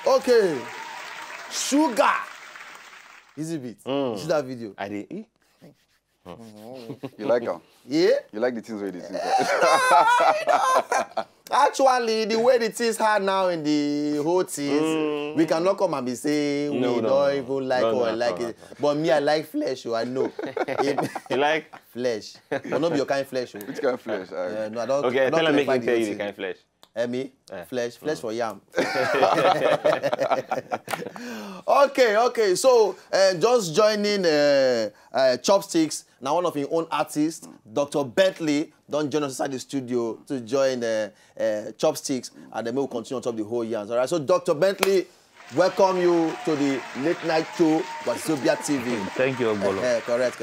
Okay. Sugar. Easy beat. You see that video? I did. You like her? Yeah? You like the things where it is? Actually, the way the things are now in the whole things, we cannot come and be saying we don't even like or like it. But me, I like flesh, I know. You like? Flesh. But not be your kind of flesh. Which kind of flesh? No, I don't. Okay, I don't tell him make him tell you thing. the kind of flesh. Me? Flesh for yam. Okay. So, just joining Chopstix. Now, one of your own artists, Dr. Bentley, don't join us inside the studio to join Chopstix, and then we'll continue on top of the whole years. All right. So, Dr. Bentley, welcome you to the late night show, Wazobia TV. Thank you, Ogbolo. Correct.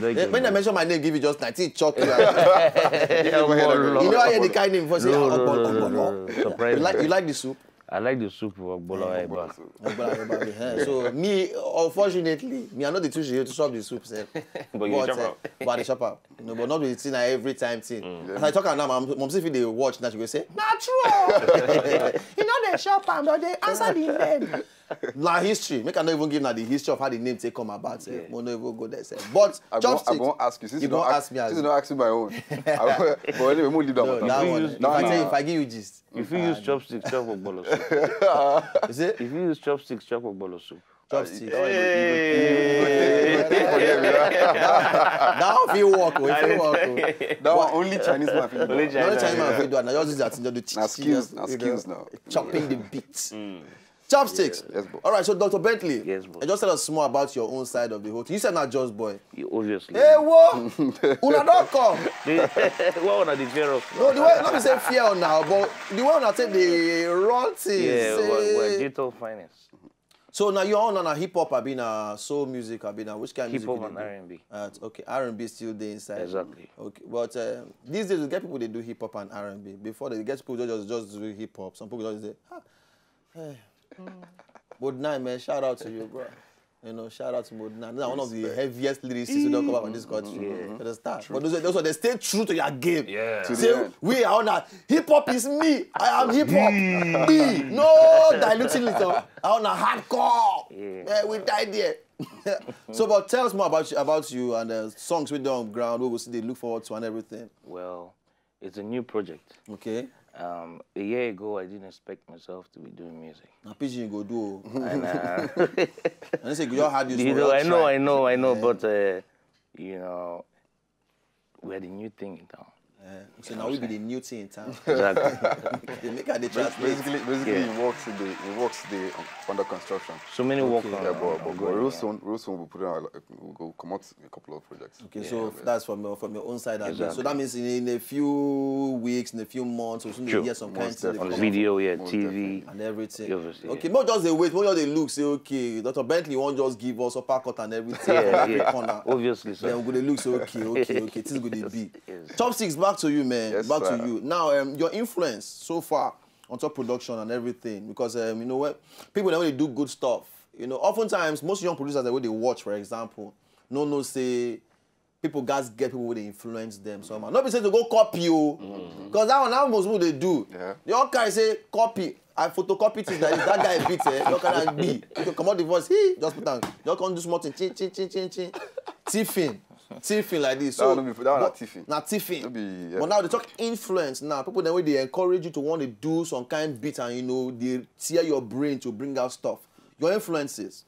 When you, I mention my name, give you just 19 Chook. You know I hear the kind name before say Ogbolo. You like the soup? I like the soup of Ogbolo. So me, unfortunately, I know the two here to chop the soup. But you chop out. But I chop out. But not with the every time thing. As I talk now, mom see if they watch that, she will say, not true. You know they chop out, but they answer the name. Like history. Make I not even give now the history of how the name take come about. We not even go there. But Chopstix. I won't ask you. Since you don't ask me. Since you don't ask me my own. But anyway, we'll leave that one. If I give you gist. If you use Chopstix, chop Ogbolo soup. Is it? If you use Chopstix, chop Ogbolo soup. Chopstix. That if you walk. That one only Chinese man feel do. Only Chinese man feel do. Now just that skills now. Chopping the beats. Chopstix. Yes, boy. All right, so Dr. Bentley. Yes, boy. Just tell us more about your own side of the whole thing. You said not just boy. Obviously. Hey, what? Una don't come. What are the fear of? No, the way, let me say fear now, but the way I take the wrong things. Yeah, we're digital finance. So now you're on a hip hop, I've been a soul music, I've been a which kind of music? Hip hop and R&B. Okay, R&B still there inside. Exactly. Okay, but these days we get people they do hip hop and R&B. Before they get people just do hip hop. Some people just say, hey. But now, man, shout out to you, bro. You know, shout out to Modena. These are one of the heaviest lyricists who don't come out in this country. At the start. But those are they stay true to your game. Yeah. Say, we are on that. Hip hop is me. I am hip hop. Me. No diluting it. I on a hardcore. Yeah. We died there. So, but tell us more about you and the songs we do on ground. What we see they look forward to and everything. Well, it's a new project. Okay. A year ago, I didn't expect myself to be doing music. Now, PG go do. And I say, you all had this. I know. Yeah. But you know, we're the new thing in town. So now we be the new thing in town. Exactly. They make the basically, he works under construction. So many work on. Yeah, but real soon we'll put on we'll go come out a couple of projects. Okay, so that's from your own side. Exactly. So that means in a few weeks, in a few months, we'll soon hear some kind of on video, TV, and everything. Obviously, okay, not just the wait, not just the look. Say okay, Dr. Bentley won't just give us a cut and everything. Every corner. Obviously, so. Then we're gonna look. So okay. This is gonna be. Chopstix, back to you, man. Yes, back sir. to you. Now, your influence so far on top production and everything, because you know what, people that when they do good stuff, you know, oftentimes most young producers the way they watch, for example, no say people guys get people where they influence them somehow. Not be saying to go copy you, because that one most people they do. Yeah. The other guy say copy. I photocopy it that guy beats it. You can be. You can come out the voice. Just put down. You can't do small thing. Chin. Tiffin like this. So that one not tiffin. Not tiffin. Yeah. But now they talk influence now. People the way they encourage you to want to do some kind of beat and you know they tear your brain to bring out stuff. Your influences.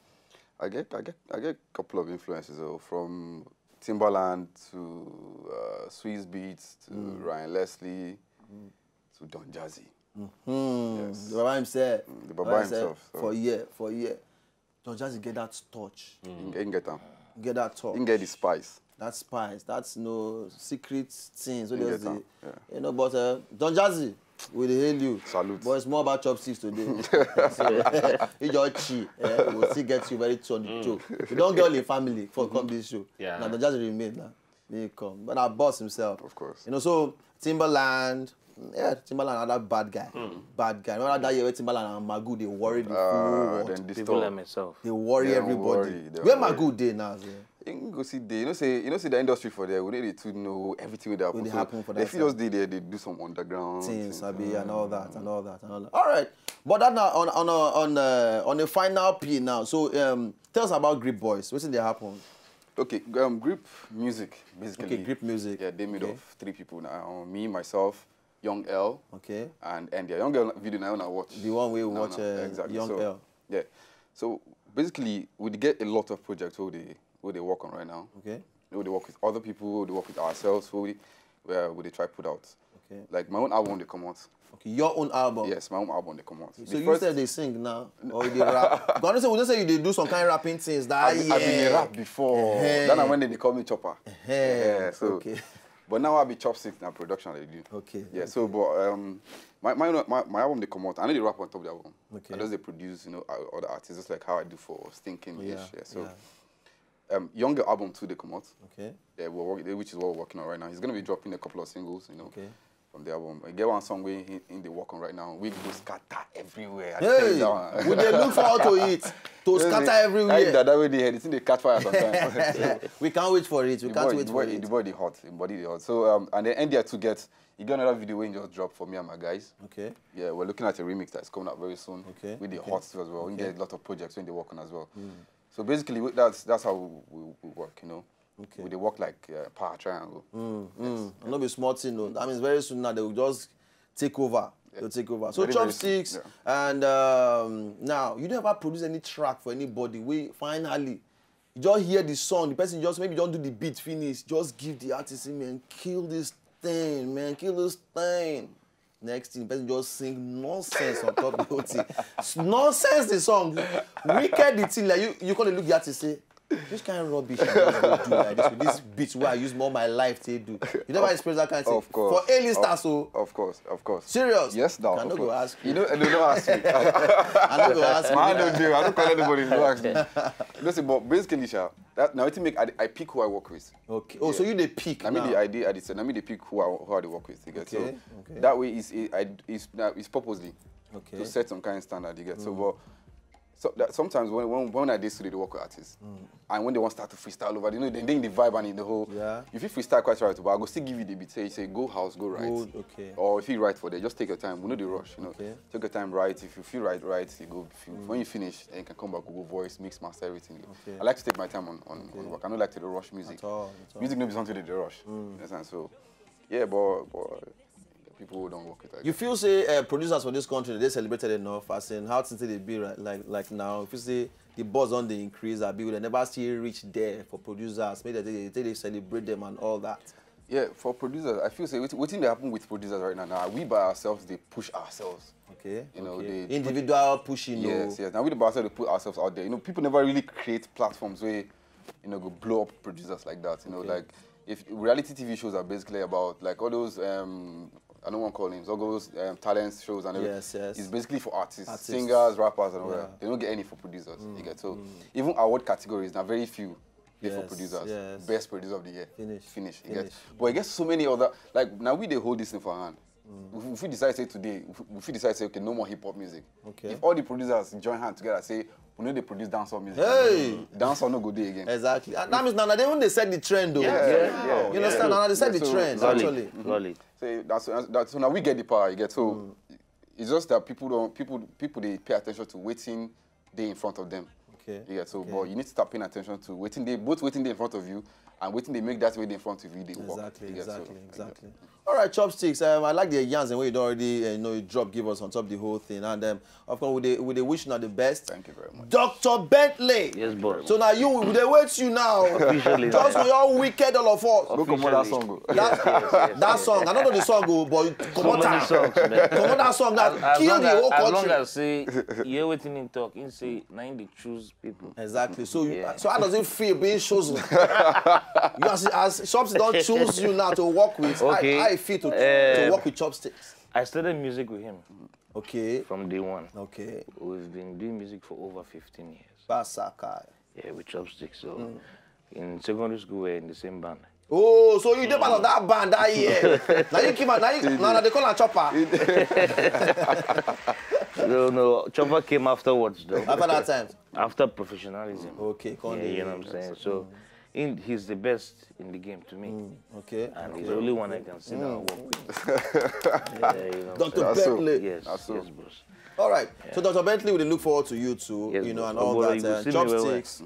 I get a couple of influences from Timbaland to Swiss Beats to Ryan Leslie to Don Jazzy. Yes. The Baba himself. The Baba himself. For a year. Don't just get that touch. You can get them. Get that touch. You can get the spice. That spice. That's no secret things. So you know, but Don Jazzy, we hail you. Salute. But it's more about Chopstix today. So, it's your chi. We'll still get you very true on the show. We don't get all the family for come this show. Yeah. Now Don Jazzy remain now. He come. But our boss himself. Of course. You know, so Timbaland. Yeah, Timbaland another bad guy. Bad guy. Remember that year where Timbaland and Magu, they worried the whole world. People like myself. They worry everybody. Where Magu day now? You can go see the, you know, see the industry for there. We need to know everything with that. Will happen for that. If you just did there, they do some underground things, and all that, and all that, and all that. All right, but that now on the final P now. So tell us about Grip Boys. What's they happen? Okay, Grip Music basically. Okay, Grip Music. Yeah, they made of 3 people now. Me, myself, Young L. Okay. And the Young L video now I watch. The one we watch exactly. Young L. Yeah. So basically, we get a lot of projects where they work on right now. Okay. Where they work with other people, where they work with ourselves, where they try to put out. Okay. Like my own album, they come out. Okay, your own album. Yes, my own album, they come out. So you said they sing now, or they rap? God, we don't say you do some kind of rapping things. I've been a rap before. Then when they call me Chopper. So. Okay. But now I'll be Chopstix in production they do. Okay. Yeah. Okay. So, but my album they come out. I know they rap on top of the album. Okay. I just they produce, other artists, just like how I do for Stinking. Yeah. So, Younger album too they come out. Okay. Yeah, which is what we're working on right now. He's gonna be dropping a couple of singles, Okay. From the album. I get one song where in the work on right now. We go scatter everywhere. Hey, we they look forward to it. To scatter everywhere. That way they think they catch fire sometimes. We can't wait for it. We can't wait for it. The body hot. The body hot. So and then India to get. You got another video when just dropped for me and my guys. Okay. Yeah, we're looking at a remix that's coming out very soon. Okay. With the hot as well. We get a lot of projects when they work on as well. Mm. So basically that's how we work. Okay. We work like power triangle. Yes. Not be small thing, no. That means very soon now they will just take over. Yeah. They'll take over. So Chopstix, and now you never produce any track for anybody. We finally you just hear the song, the person just maybe don't do the beat finish, just give the artist, man, kill this thing, man, kill this thing. Next thing, the person just sing nonsense on top of the whole thing. Nonsense the song. Wicked the thing, like you call the look the artist say, this kind of rubbish I just do like this with this beat where I use more my life to do. You never experience that kind of thing? Of course. For A-listers, so. Of course. Serious? Yes, now. I don't go ask you. Don't ask me. I don't go ask you. I don't do. I don't call anybody to ask me. Listen, but basically, now I pick who I work with. Okay. Oh, so you the pick now. I did. I mean, they pick who I work with. You get so okay. that way it's purposely to set some kind of standard. You get so but. So that sometimes when I do studio, they work with artists, and when they want to start to freestyle over, they're in the vibe and in the whole. Yeah. If you freestyle quite right, but I go still give you the beat. Say go house, go right. Good, okay. Or if you write for them, just take your time. We know the rush, Okay. Take your time, write. If you feel right, you go. When you finish, then you can come back, Google Voice, mix, master, everything. Okay. I like to take my time on work. I don't like to rush music. At all. Music no be something they rush. Understand? So, yeah, but people who don't work with that. You feel say producers for this country they celebrated enough as in how things they be right like now. If you say the buzz on the increase, they never see reach there for producers. Maybe they celebrate them and all that. Yeah, for producers, I feel say what thing that happen with producers right now. We by ourselves they push ourselves. Okay. They individual pushing. Yes. Now we by ourselves they put ourselves out there. People never really create platforms where go blow up producers like that. Like if reality TV shows are basically about like all those I don't want to call names. All those talent shows and everything. Yes. It's basically for artists, singers, rappers, and all that. They don't get any for producers. You get so even award categories now very few for producers. Yes. Best producer of the year. Finish. You get. But I guess so many other like now we they hold this thing for hand. If we decide say today, if we decide say okay no more hip hop music. Okay. If all the producers join hands together say we know they produce dancehall music. Hey! Dancehall no go there again. Exactly. And that means now they set the trend though. Yeah. You understand? Now they set the trend actually. So now we get the power. You get so it's just that people they pay attention to waiting they in front of them. Okay. You get so but you need to start paying attention to waiting they in front of you and waiting they make that way in front of you they work. Exactly. All right, Chopstix. I like the yarns and what you already you drop give us on top of the whole thing, and of course with the wish now the best. Thank you very much. Dr. Bentley. Yes, boss. So now they wait you now. Officially. Just for your wicked all of us. Go come on that song. That song. I don't know the song go, but come on that song that kill the whole country. As long as say you waiting in talk, you say now they choose people. Exactly. So so how does it feel being chosen? You as Chopstix don't choose you now to work with. Okay. How it feel to work with Chopstix? I started music with him. Okay. From day one. Okay. We've been doing music for over 15 years. Basakai. Yeah, with Chopstix. So in secondary school we're in the same band. Oh, so you did part of that band that year. Now you keep now they call her Chopper. No, Chopper came afterwards though. After that time? After professionalism. Okay, you know what I'm saying? So he's the best in the game to me. Okay. And he's the only one I can sit down and work with. Dr. Bentley. Yes, yes, boss. All right. Yeah. So Dr. Bentley, we look forward to you too, yes, and all that. Chopstix.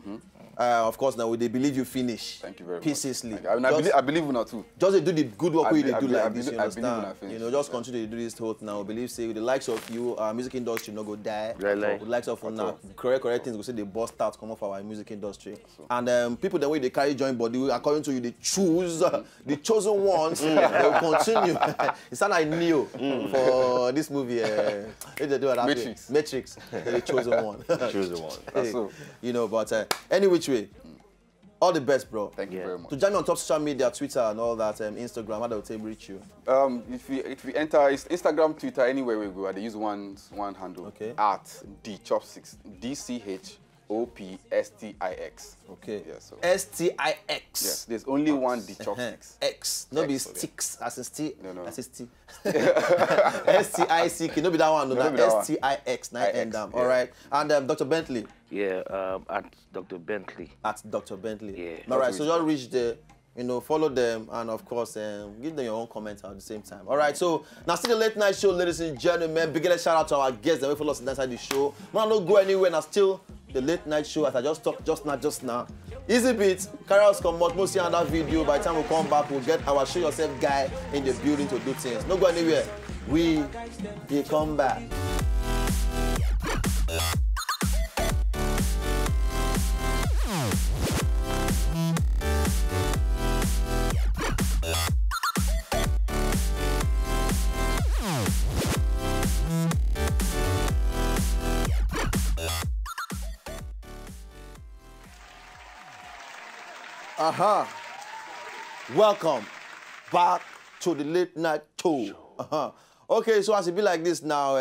Of course, now they believe you finish. Thank you very much. Peacefully. I believe you now too. Just do the good work we do like this. You understand? Just yeah. continue to do this whole now. Believe say with the likes of you, our music industry no go die. With the likes of now, correct things. We say they bust out come off our music industry. And people the way they carry joint body, according to you, they choose the chosen ones. They will continue. It's not like Neo for this movie. Matrix. The chosen one. Chosen one. That's so. But any which way, all the best, bro. Thank you very much. To join me on top social media, Twitter and all that, Instagram, how do they reach you? If we enter Instagram, Twitter, anywhere we go, they use one handle. Okay. At Chopstix, DCHOPSTIX. Okay. Yeah, so. STIX. Yes, there's only one Chopstix. X. No be sticks as in stick. No. As in stick. STICK. No be that one. No, STIX. All right. And Dr. Bentley. Yeah. At Dr. Bentley. At Dr. Bentley. Yeah. All right. So just reach there. Follow them and of course give them your own comments at the same time. All right, so now see the late night show, ladies and gentlemen. Big shout out to our guests that will follow us inside the show. Man, don't go anywhere. Now still the late night show as I just talked just now. Easy beats, carry us come out, most see on that video. By the time we come back, we'll get our show yourself guy in the building to do things. Don't go anywhere. We come back. Welcome back to the late night show. Okay, so as it be like this now,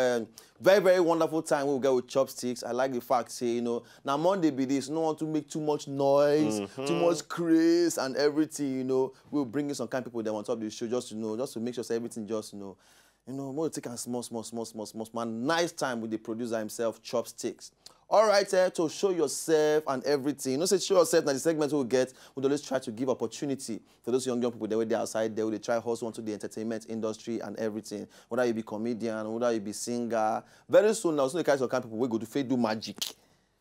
very, very wonderful time we'll get with Chopstix. I like the fact, say, now Monday be this, no want to make too much noise, too much craze and everything, We'll bring in some kind of people that want to top the show just to make sure everything just, more take a small, nice time with the producer himself, Chopstix. All right, to show yourself and everything. Say show yourself, now the segment we'll get, we'll always try to give opportunity for those young people that they're outside there, they try hustle onto the entertainment industry and everything. Whether you be comedian, whether you be singer. Very soon now, the kinds of people we go to do magic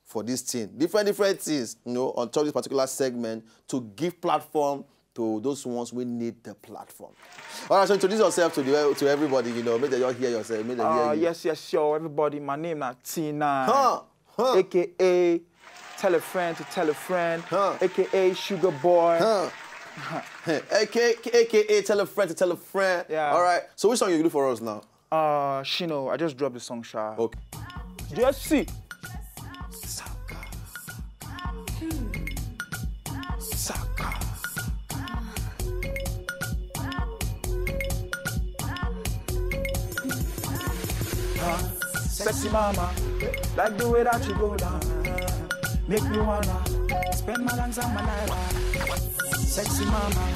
for this thing. Different things, on top of this particular segment to give platform to those ones we need the platform. All right, so introduce yourself to everybody, make them all hear yourself, make them hear you. Yes, sure, everybody. My name is T9. A.K.A. Tell a friend to tell a friend. A.K.A. Sugar Boy. A.K.A. Tell a friend to tell a friend. Yeah. All right. So which song you do for us now? Shino. I just dropped the song, Sha. Okay. Just see. Sexy mama, like the way that you go down. Make me wanna spend my lungs on my naira. Sexy mama,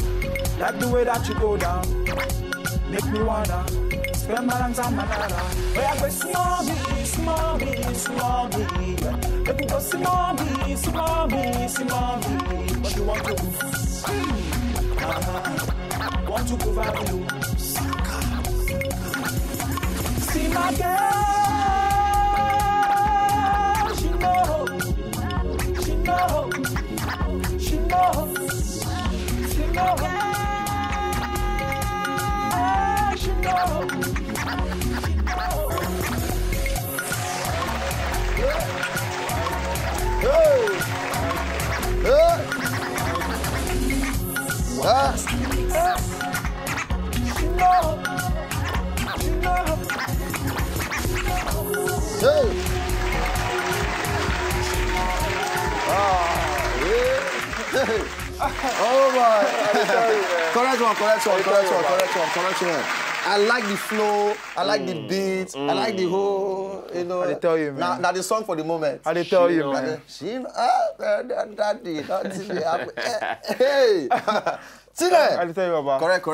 like the way that you go down. Make me wanna spend my lungs on my naira. Where I go small me. Let me go small me. But you want to go want to go value. See my girl. She All right. Correct one. I like the flow. I like the beats. I like the whole, I tell you, man. Now the song for the moment. I tell you, man. Hey. Sing it. I tell you about. Correct.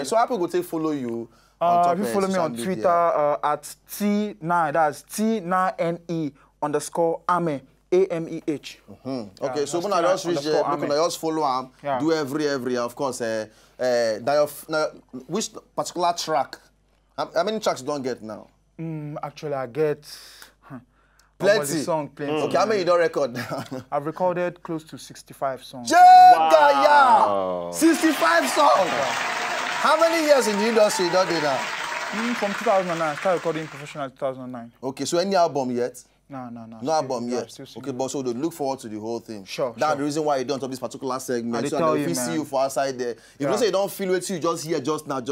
So how people go take follow you? If you follow me on Twitter at T9, that's T9NE_Ame. AMEH. Okay, so when I just reach there, I just follow him, do every, of course. Which particular track? How many tracks you don't get now? Actually, I get plenty. Plenty. Okay, how many you don't record now? I've recorded close to 65 songs. Wow. 65 songs. How many years in the industry you don't do that? From 2009, I started recording professional in 2009. Okay, so any album yet? No. No album yet. Okay, but so they look forward to the whole thing. Sure. That's the reason why you don't have this particular segment. So if you see you for outside there. If you don't say you don't feel it, you just hear just now.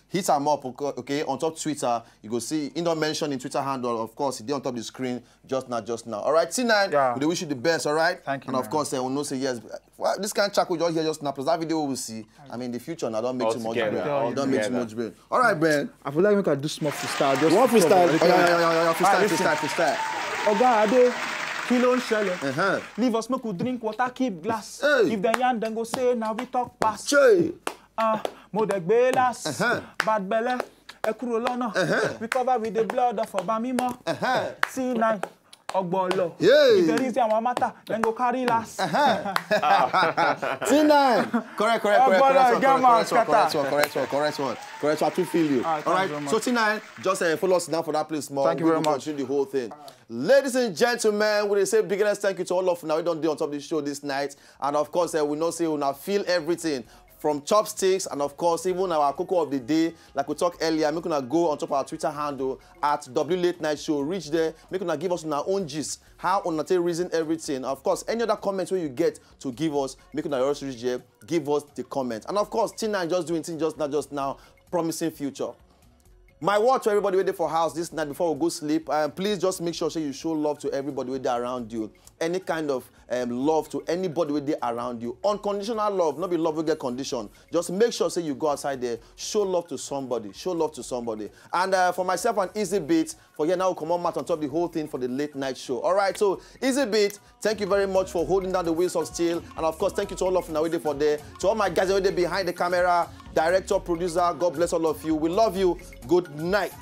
Hit them up, okay, on top Twitter. You go see, you don't mention in Twitter handle, of course, it's on top of the screen, just now. All right, T9, we wish you the best, all right? Thank you, and of course, we'll know say yes. Well, this kind of track we just hear just now, plus that video we will see. I mean, in the future, now don't make too much brain. Don't make too much brain. All right, Ben. I feel like we can do small freestyle. Just one freestyle? Yeah, freestyle. Oga Ade, kilo n shele. Leave us make we drink water, keep glass. If they yarn, then go say, now we talk past. Modek belas, bad belle, ekurolona. We cover with the blood of Obamimo. C9. Ogbolo. If there is a matter, then go carry last. T9. Correct one. Correct one. To feel you. All right. So T9, just follow us down for that place more. Thank you very much. The whole thing. Ladies and gentlemen, we say biggest thank you to all of you. Now we don't do on top of the show this night, and of course we know say we now feel everything. From Chopstix, and of course, even our cocoa of the day, like we talked earlier, make una go on top of our Twitter handle at Late Night Show. Reach there, make una give us our own gist, how una take reason everything. Of course, any other comments where you get to give us, make una also reach there, give us the comment. And of course, T9 just doing things just now, promising future. My word to everybody waiting for house this night before we go sleep, please just make sure you show love to everybody waiting around you. Any kind of love to anybody waiting around you. Unconditional love, not be love will get conditioned. Just make sure you go outside there, show love to somebody. And for myself and Easy Beat, for here now, come on, Matt, on top of the whole thing for the late night show. All right, so Easy Beat, thank you very much for holding down the wheels of steel. And of course, thank you to all of you now waiting for there. To all my guys waiting behind the camera, director, producer, God bless all of you. We love you. Good night.